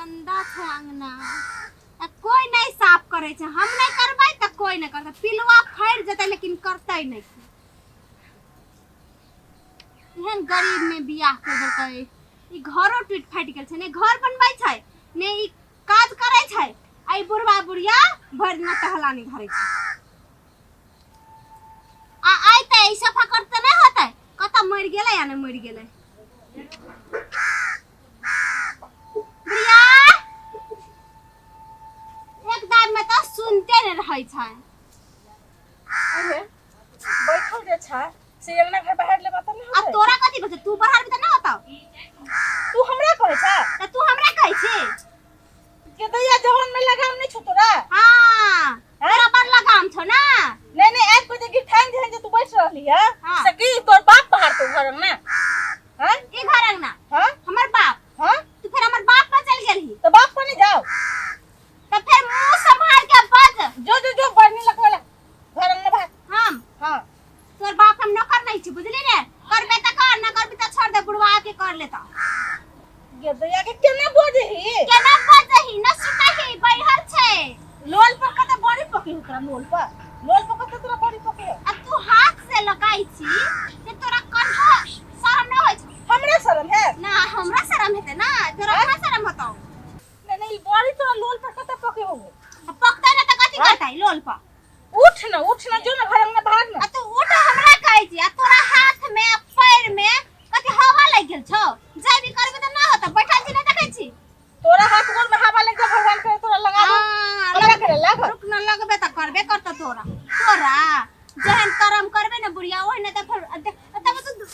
गंदा छै अंगना कोई नहीं साफ करे छै हम नहीं करबै त कोई नहीं करता पिलवा फैर जते लेकिन करतै नहीं एहन गरीब में बियाह कर देतै ई घरो टूट फाट गेल छै ने घर बनबै छै ने ई काज करे छै आई बुढ़वा बुढ़िया भर दिन टहलानी घरे छै आ आई त ई सफा करते नहीं होतै कत मर गेलै या नहीं मर गेलै बुढ़िया एकदम में तो सुनते नहीं रहै छै अरे बैठल जे छै से अंगना घर बाहर ले बात नहीं अब तोरा कथि बचे तू बाहर भी त ना होता तू हमरा कहै छै त तू हमरा कहै छी के दैया जवान में लगाम नहीं छ तोरा हां तोरा पर लगाम छ ना नहीं नहीं एक बजे की ठान जे तू बैठ रहली है हाँ। सकी तोर बाप बाहर तो घर में हां ई घर अंगना हां हमर बाप हां तू फिर हमर बाप पर चल गेली तो बाप को नहीं जाओ त फिर मुंह संभाल के बज जो बढ़नी लगवाला घर में बाहर हम हां तोर बाप हम नौकर नहीं छी बुझली ने करबे त कर ना करबे त छोड़ दे बुढ़वा के कर लेता के दैया के केना बोजही केना बजही न सुतही बैहर छै लोल पर कते बड़ी पकी उतरा लोल पर कते तोरा बड़ी पकी है अब तू हाथ से लगाई छी जे तोरा कन्हा शरम न होय छै हमरा शरम है ना हमरा शरम हेते ना तोरा कहां शरम होतौ नहीं बड़ी तोरा लोल पर कते पकी होगे पकते न त कथि करतै लोल पर उठ ना जो ना घर में भाग ना आ तू उठ हमरा कहै छी आ तोरा हाथ में पैर में कथि हवा लग गेल छौ जय भी करबे त ना होतौ बैठल छी न देखै छी तोरा हाथ गोड़ में हवा लग जा भगवान करे तोरा लगा दो हमरा करे लाग रुक न लगबे त करबे करत तोरा जहन कर्म करबे न बुढ़िया ओहि न त फिर तब तू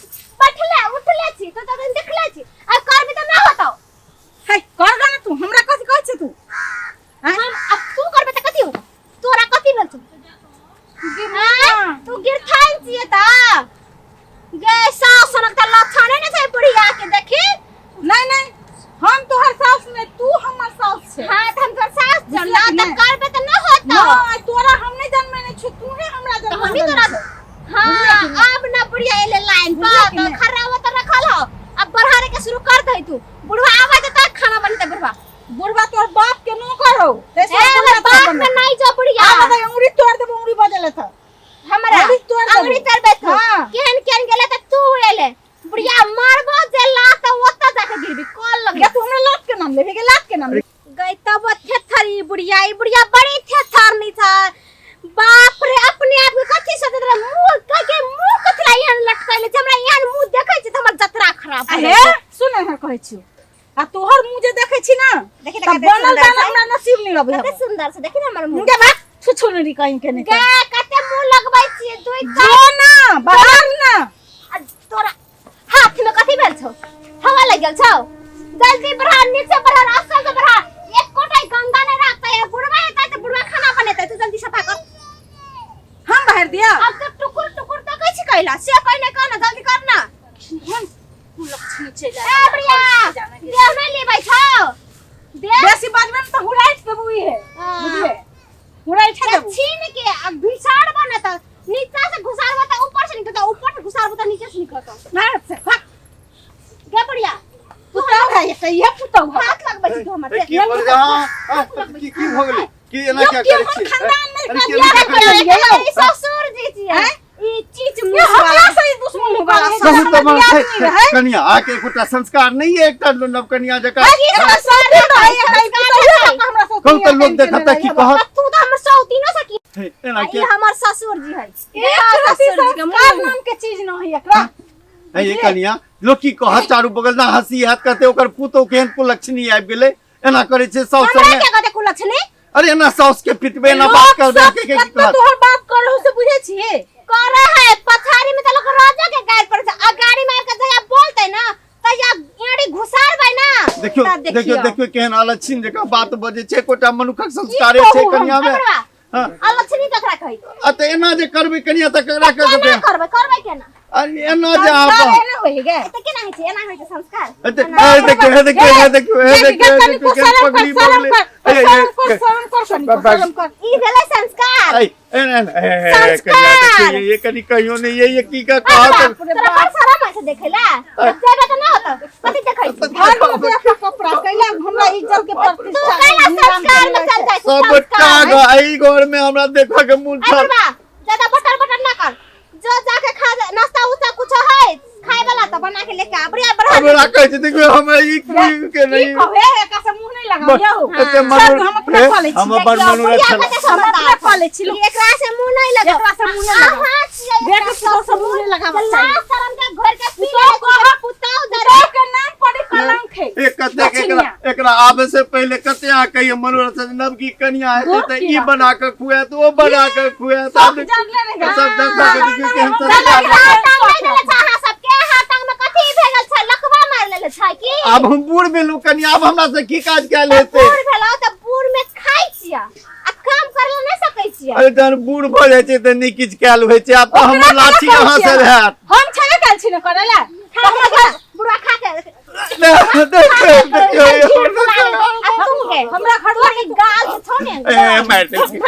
बैठले उठले छी तो तब देखले छी आ करबे त ना होतौ है कर गा ना तू हमरा कथि कहै छै तू हम अब तू करबे त कथि होतौ तोरा कथि भेल छौ तू गिरथाइन छिए त गे सास सनक त लक्षण नै छै बुढ़िया के देखी नहीं हम तोहर सास में तू हमर सास छै हां त हम तोर सास छ ना त करबे त ना होतौ नहीं तोरा हम नहीं जन्मे नहीं छु तू ही हमरा जन्म हम ही तोरा हां अब ना बुढ़िया एले लाइन पर तो खराब त रखल हो अब बढ़ाने के शुरू कर दे तू बुढ़वा आवे त खाना बनते बुढ़वा तोर बाप के नो करो ए बाप में नहीं जा बुढ़िया आ बता अंगुरी तोड़ दे अंगुरी बदले था हमरा अंगुरी तोड़ दे तू केहन गेले त तू एले बुढ़िया मारबो जे लात ओत जाके गिरबी कॉल लग तू हमरा लात के नाम लेबे के लात के नाम गई तब थेथरी बुढ़िया ई बुढ़िया बड़ी थेथरनी था बाप रे अपने आप के कथि से तेरा मुंह कथला यहां लटकैले हमरा यहां मुंह देखै छी त हमर जतरा खराब हे सुन हम कहै छी आ तोहर मुंह जे देखै छी ना देखि त बनल दाना हमरा नसीब नहीं रहबे कते सुंदर से देखि ना हमर मुंह मुंह के बात छुछुनरी कहीं के नहीं गे कते मुंह लगबै छी दुई जो ना बाहर ना तोरा हाथ में कथि भेल छौ हवा लग गेल छौ जल्दी बढ़ा नीचे बढ़ा आसन से बढ़ा एक कोटाई गंगा नहीं रहता है बुढ़वा हेता त बुढ़वा खाना बनेता तू जल्दी सफा कर हम बाहर दिया अब तो टुकुर तो कैसे कहला से कहने का ना जल्दी करना लक्ष्मी चला ए बढ़िया देह में ले बैठो देह बेसी बाजबे त हुराइट देबुई है बुझले हुराइट है छीन के अब भिसाड़ बनता नीचे से घुसारबा त ऊपर से निकलता ऊपर से घुसारबा त नीचे से निकलता नार से फक गे बढ़िया पुताव है ये पुताव हाथ लगबै छी तू हमर की बोल जा की हो गेलै की एना क्या करे छी खानदान में अरे का केना दिया कर ई ससुर जी छी ई चीज ये मुंह हमरा से ही दुश्मन हो गया बहुत तो कन्या आके एकटा संस्कार नहीं है एकटा नव कन्या जका कहू तो लोग देखता की कहत तू तो हमर सौतीनो से की एना ई के हमर ससुर जी है ये ससुर जी के नाम के चीज न है एकरा ये कन्या लोग की कहत चारू बगल ना हंसी हाथ करते ओकर पुतो केहन कुलक्षणी आबि गेलै एना करे छै साउस हमरा संगे के कते कुलक्षणी अरे एना साउस के पिटबे ना बात करबे के कहत तोहर बात करहु से बुझे छी करे है पथारी में त लोग राजा के गाड़ पर से अगाड़ी मार के जया बोलते ना तया एड़ी घुसारबै ना देखियो केहन अलक्षिन जका बात बजे छै कोटा मनुखक संस्कारे छै कन्या में हां अलक्षणी ककरा कहि अत एना जे करबे कन्या त ककरा करबै केना अरे एना जे आप एना होई गे त केना होइ छै एना होइ छै संस्कार देखियो पगली बगली ई भेलै संस्कार ये कनी कहियो नहीं ये की का कहत तोरा पर सारा में से देखेला जेबे त ना होत कथि देखै छी घर में कपड़ा हमरा कैला हमरा इज्जत के प्रतिष्ठा कैला संस्कार में चल जाए सबटा गई घर में हमरा देखा के मूल छल ज्यादा बटर ना कर जो जाके खा नाश्ता उस्ता कुछ है खाए वाला तो बना के लेके आ बढ़िया बढ़ा हमरा कह छै देखो हम ई के नहीं कहे का से मुंह नहीं लगाओ एते मन हम बड़ मनोरंजन हम अपने पाले छी एकरा से मुंह नहीं लगा एकरा से मुंह नहीं लगा देख तो सब मुंह नहीं लगावा लाज शर्म के घर के पीले पुताऊ तो के नाम पड़ी कलंक है एक कते के एकरा आवे से पहले कते आ कहिए मनोरंजन नव की कन्या है त ई बना के खुआ तो वो बना के खुआ सब जान ले सब देखा के देखिए के हम सबके हाथंग में कथी भेगल छै लकवा मार लेले छै की अब हम बूढ़ भेलु कन्या अब हमरा से की काज क्या लेते बूढ़ भेलो त बूढ़ में खाइ छिया आ काम करले नै सकै छिया अरे जन बूढ़ भ जाय छै त नी किछ कैल होय छै अब तो हम लाठी यहां से रहत हम छबे काल छी न करेला बुढ़ा खा के हमरा खड़वा के गाल छोने ए मैडम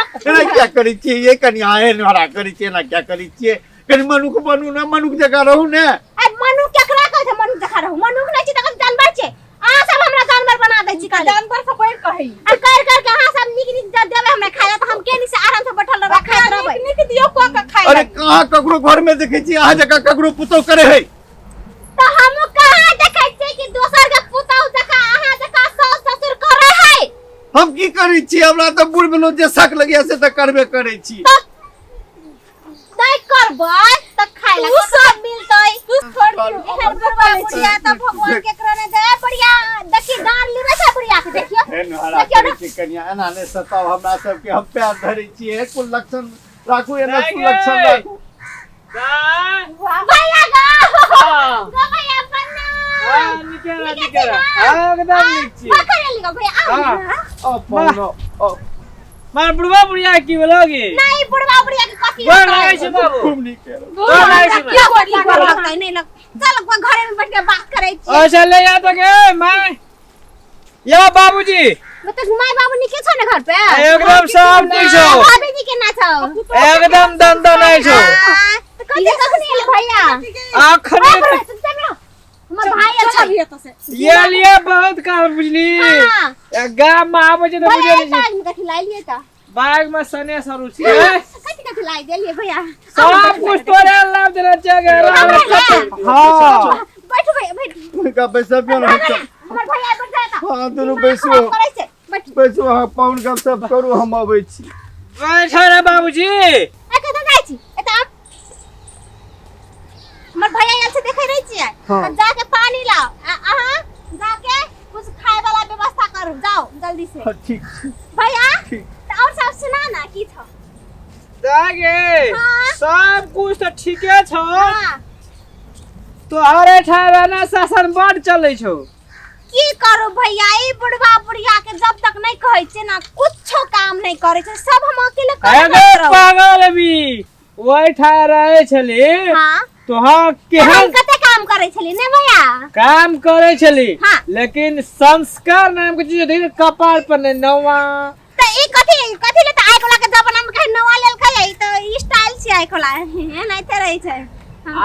क्या करी छी ये कन्या है नरा करी छी ना क्या करी छी कनी मनुख बनू ना मनुख जगह रहू ने ए मनुख केकरा कहै छै मनुख जगह रहू मनुख नै छी त जानवर छै अहाँ सब हमरा जानवर बना दै छी काल जानवर से कोई कहि आ कर के अहाँ सब निक निक देबे हमरा खाए त हम केनी से आराम से बैठल रहबै खाइत रहबै निक दियो को का खाए अरे कहां ककरो घर में देखे छी अहाँ जगह ककरो पुतो करे है तो हम कहां देखै छी कि दोसर के पुताऊ जका अहाँ जका सास ससुर करे है हम की करी छी हमरा त बूढ़ भेलो जे शक लगिया से त करबे करे छी तै करबै त खाइ ला सब मिलतै तू छोड़ दियो एहन बुढ़िया त भगवान के करने दे बढ़िया देखि डांड लेबे छै बढ़िया के देखियो ए नहरा करी छी कन्या एना ने सताव हमरा सब के हम पैर धरै छी ए कुल लक्षण राखू एना कुल लक्षण राखू भैया गो भैया बन्ना निकेरा एकदम नीक छी करे लिगो भैया ओ पौनो मार बुढ़वा बुढ़िया की बोलोगे नहीं बुढ़वा बुढ़िया के कथी गोर लागै छै बाबू खूब नीक गोर लागै छै क्या गोर लगतै नहीं लग चल घरे में बैठ के बात करै छी अच्छा ले आ तो के माय या बाबूजी मतलब माय बाबू निके छ ने घर पे एकदम सब नीक छौ भाभी जी के ना छ एकदम दंदन नै छौ तो कथी कखनी एले भैया आखने हमर भाई अच्छा भी तो से ये लिए बहुत काम बुझली गाम में आबै छै त बुझे नै बैग में कथी लाई लिए त बैग में सने सरू छी कथी लाई देलिए भैया सब कुछ तोरे लाभ देना चाहिए हां बैठो भैया बैठ का पैसा पियो ना हमर भैया बैठ जाता हां दुनु बैसो बैसो हां पाउन का सब करू हम आबै छी बैठ रे बाबूजी ए कतऽ जाइ छी एतऽ हमर भैया आयल से देखे रही छियै तो जाके पानी लाओ अहाँ जाके कुछ खाए वाला व्यवस्था करू जाओ जल्दी से ठीक भैया तो और सब सुना ना की छ दागे हाँ। सब कुछ तो ठीके छौ हां तोहरे ठहराना शासन बड़ चलै छौ की करू भैया ई बुढ़वा बुढ़िया के जब तक नहीं कहै छै ना कुछो काम नहीं करे छै सब हम अकेले अरे कर पागल भी ओइ ठहराए छली हां तो हाँ हम केहन कते काम करे छली ने भैया काम करे छली हाँ। लेकिन संस्कार नाम के चीज देखी कपाल पर ने नवा तो ई कथी कथी ले त आइ कोला के जमाना में कहीं नवा लेल खै तो ई स्टाइल से आइ कोला नहीं ते रही छै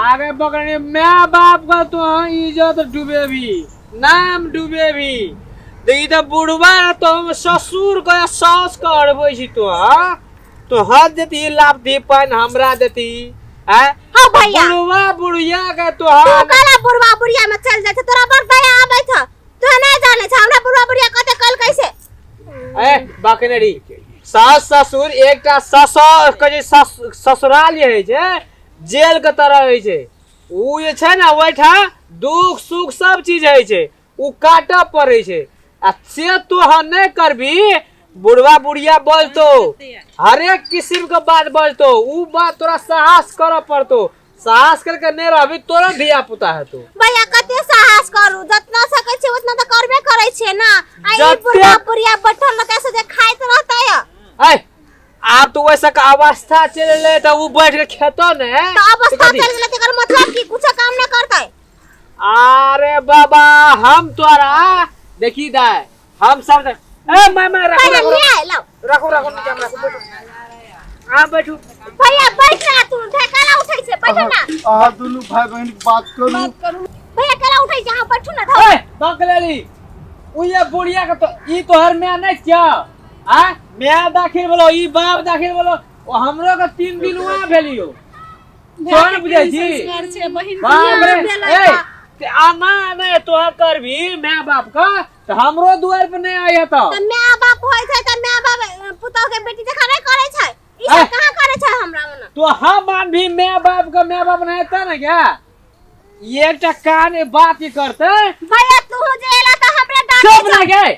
आगे पकड़ने माँ बाप का तो इज्जत डूबे भी नाम डूबे भी देखी तो बुढ़वा तो हम ससुर का सास का अड़बे छी तो हद देती लाभ दी पान हमरा देती है हां भैया बुढ़वा बुढ़िया का तो तू कला बुढ़वा बुढ़िया में चल जाय तोरा बड़ दया आबै छ तू नहीं जाने छ हमरा बुढ़वा बुढ़िया कते कल कैसे ए बाकनेरी सास ससुर एकटा ससुर के जे ससुराल है जे जेल के तरह है छै उ जे छै ना ओइठा दुख सुख सब चीज है छै उ काटऽ पड़ै छै आ से तो ह नहीं करबी बुढ़वा बुढ़िया बोलतो हर एक किस्म के बात बोलतो उ बात तोरा साहस करऽ पड़तो साहस करके नहीं रहबी तोरा धिया पुता है तो भैया कते साहस करू जितना सकै छी उतना त करबे करै छै ना आई जते- बुढ़वा बुढ़िया बैठल रहते से जे खाइत रहतै ए आप तो वैसा का अवस्था चले ले तो उ बैठ के खेतो ने तो अवस्था चल गेलै तेकर मतलब की कुछ काम न करतै अरे बाबा हम तोरा देखी दाय हम सब ए मैं रखो भैया रखो ले लाओ रखो नीचे में रखो बैठो हां बैठो भैया बैठ ना तू ढेकाला उठै छै बैठ ना आ दुनु भाई बहन बात करू भैया केला उठै छै हां बैठू ना ए बकलेली उ ये बुढ़िया के तो ई तोहर में नहीं क्या आ मैं दाखिल बोलो ई बाप दाखिल बोलो ओ हमरो के 3 दिन वहां भेलियो कौन बुझे छी संस्कार छे बहिन बाप रे भेलै ए का? ते आना नहीं तो कर भी मैं बाप का तो हमरो दुआर पे नहीं आया तो त माय बाप होय छै त माय बाप पुतौ के बेटी देखा नहीं करे छै ई ऐ। सब कहां करे छै हमरा मन तो हम भी मैं बाप का मैं बाप नहीं था ना क्या ये एक कान बात ही करते भैया तू जेला त हमरे डांट चुप ना गए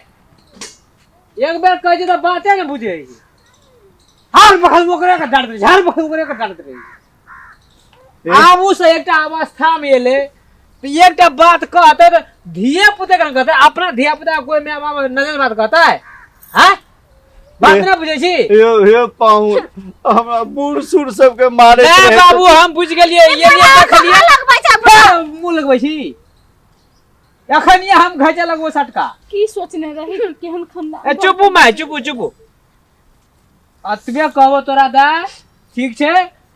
एक बार कह तो बातें ना बुझे हर बखल मुकरे का डांट रही हर बखल मुकरे का डांट रही अब उस एक अवस्था में ले तो एक बात कहते तो धिया पुते का कहते अपना धिया पुता कोई मैं बाप नजर बात कहता है हाँ बात ना बुझे छी हे पाहुन हमरा बूढ़ सूढ़ सबके मारे ए छै। बाबू हम बुझ गेलिए ये देख लिए लगबै छै बुढ़ा। मुंह लगबै छी एखन ये हम घाचे लगबो सटका की सोचने रही केहन खंदा ए चुपू माय चुपू अतबे कहबो तोरा दा ठीक छै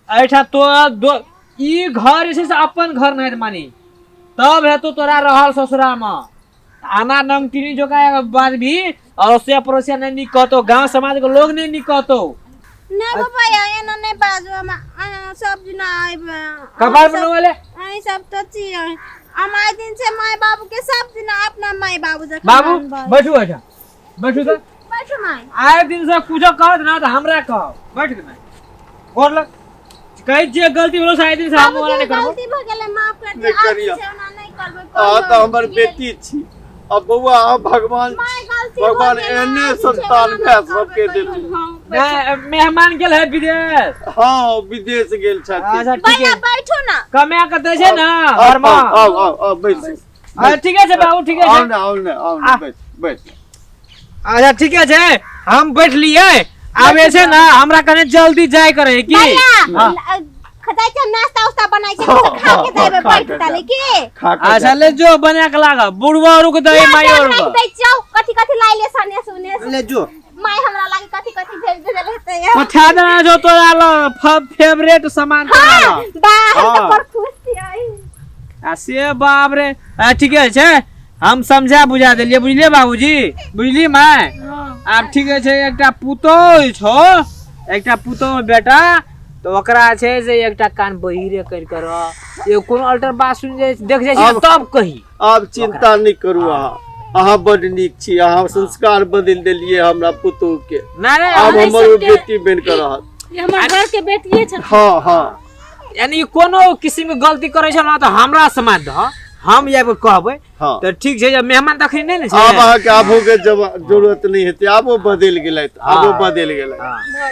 ऐठा तो दो ई घर छै से अपन घर नहीं मानी तब है तो तोरा रहल ससुरा में आना नंग तीनी जो का बाद भी अड़ोसिया पड़ोसिया नहीं निकतो गांव समाज के लोग नहीं निकतो नहीं गो भैया एना नहीं बाजू हम सब जना आइबे कपार बनो वाले आई सब तो छी हमारे दिन से माय बाबू के सब जना अपना माय बाबू जका बाबू बैठू अच्छा बैठू तो बैठो माय आए दिन से कुछ कहत ना तो हमरा कहो बैठ के ना बोल लग कहीं जे गलती होलो आए दिन से हम वाला नहीं करबो गलती भ गेले माफ कर दे नहीं आगे करिया। से ओना नहीं करबे आ तो हमर बेटी छी अब बउआ आ भगवान माय गलती भगवान हो गेलै, एने आगे से संतान ओना भे नहीं सबके करबै, देती हाँ। मेहमान गेल है विदेश हाँ विदेश गेल छथि अच्छा ठीक भैया है बैठो ना कमे के दे छै ना घर में आओ बैठ ठीक है बाबू ठीक है आओ ना बैठ बैठ अच्छा ठीक है हम बैठ लिए अब ऐसे ना हमरा कने जल्दी जाय करे की हाँ। भैया खदाई के नाश्ता उस्ता बनाई छै तो खा के जाबे खा बैठ के ताले की खा के अच्छा ले जो बना के लागा बुढ़वा रुक दे माई और बैठ जाओ कथि कथि लाई ले सने सुने ले जो माय हमरा लागे कथि कथि भेज दे रहते है पठा देना जो तोरा लो फेवरेट सामान तोरा लो। बाहर हाँ। तो पर खुश आई आ से बाप रे ठीक है हम समझा बुझा देलिए बुझलिए बाबूजी बुझली माय अब ठीक है एकटा पुतो छो एकटा पुतो बेटा तो ओकरा छै जे एकटा कान बहिरे कर कर ये कोनो अल्टर बात सुन जे देख जाय छै तब कही आब चिंता नहीं करू अहाँ बड नीक छी अहाँ संस्कार बदल देलिए हमरा पुतोह के नहीं आब नहीं हमर बेटी बन कर रहत ये हमर घर के बेटिए छ हाँ हाँ यानी कोनो किसी में गलती करे छै ना तो हमरा समझ द हम ये कहबै हाँ तो ठीक छै जब मेहमान तखनी नहीं ने आब छै अहाँ के आबो के जरूरत नहीं हेतै आबो बदल गेलै आबो बदल गेलै हाँ।